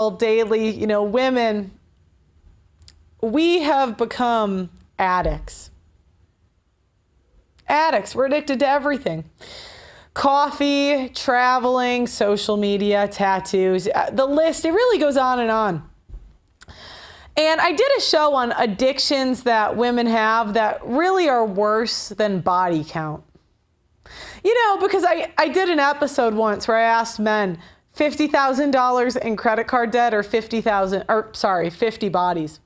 daily, women, we have become addicts. Addicts. We're addicted to everything. Coffee, traveling, social media, tattoos, the list, it really goes on and on. And I did a show on addictions that women have that really are worse than body count. Because I did an episode once where I asked men, $50,000 in credit card debt or 50 bodies.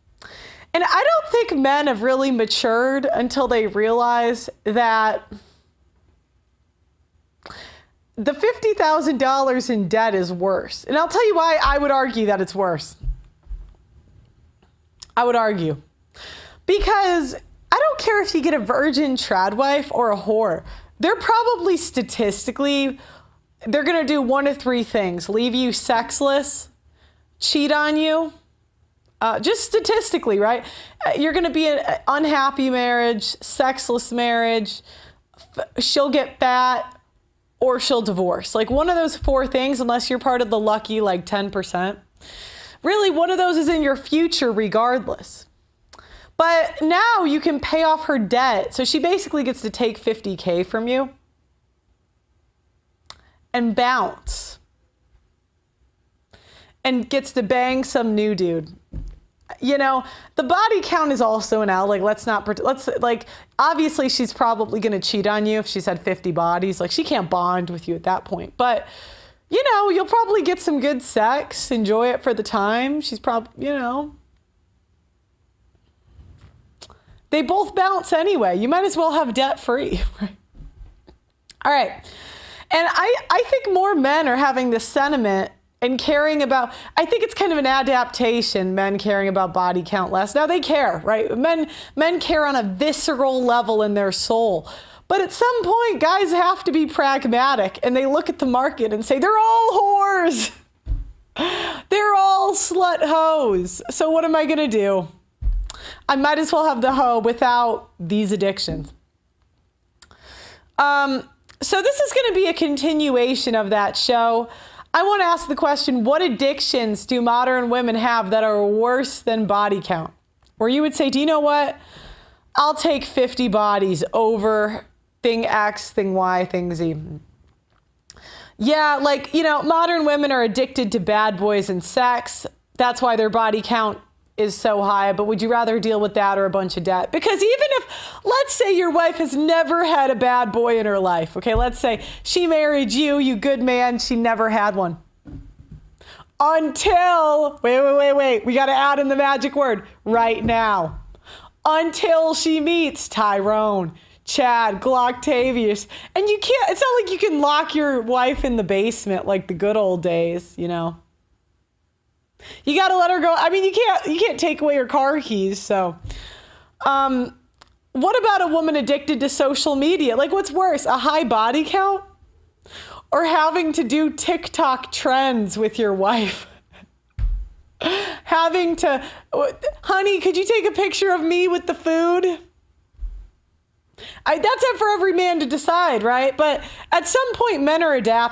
And I don't think men have really matured until they realize that the $50,000 in debt is worse. And I'll tell you why I would argue that it's worse. I would argue. Because I don't care if you get a virgin trad wife or a whore. They're probably statistically, they're going to do one of three things. Leave you sexless, cheat on you. Just statistically, right? You're going to be in an unhappy marriage, sexless marriage. She'll get fat or she'll divorce. Like one of those four things, unless you're part of the lucky 10%. Really, one of those is in your future regardless. But now you can pay off her debt. So she basically gets to take $50K from you and bounce. And gets to bang some new dude. The body count is also an L. Obviously she's probably going to cheat on you if she's had 50 bodies. She can't bond with you at that point. But, you'll probably get some good sex, enjoy it for the time. She's probably, they both bounce anyway. You might as well have debt free. All right. And I think more men are having this sentiment and caring about, I think it's kind of an adaptation, men caring about body count less. Now they care, right? Men care on a visceral level in their soul. But at some point, guys have to be pragmatic and they look at the market and say, they're all whores. They're all slut hoes. So what am I going to do? I might as well have the hoe without these addictions. So this is going to be a continuation of that show. I want to ask the question, what addictions do modern women have that are worse than body count? Where you would say, do you know what? I'll take 50 bodies over thing X, thing Y, thing Z. Yeah, modern women are addicted to bad boys and sex. That's why their body count is so high. But would you rather deal with that or a bunch of debt? Because even if, let's say your wife has never had a bad boy in her life. Okay, let's say she married you, you good man, she never had one. Until, wait. We got to add in the magic word, right now. Until she meets Tyrone, Chad, Glocktavius. And you can't, it's not like you can lock your wife in the basement like the good old days, You got to let her go. I mean, you can't take away her car keys. So, what about a woman addicted to social media? What's worse, a high body count or having to do TikTok trends with your wife? Having to, honey, could you take a picture of me with the food? That's up for every man to decide, right? But at some point, men are adapting.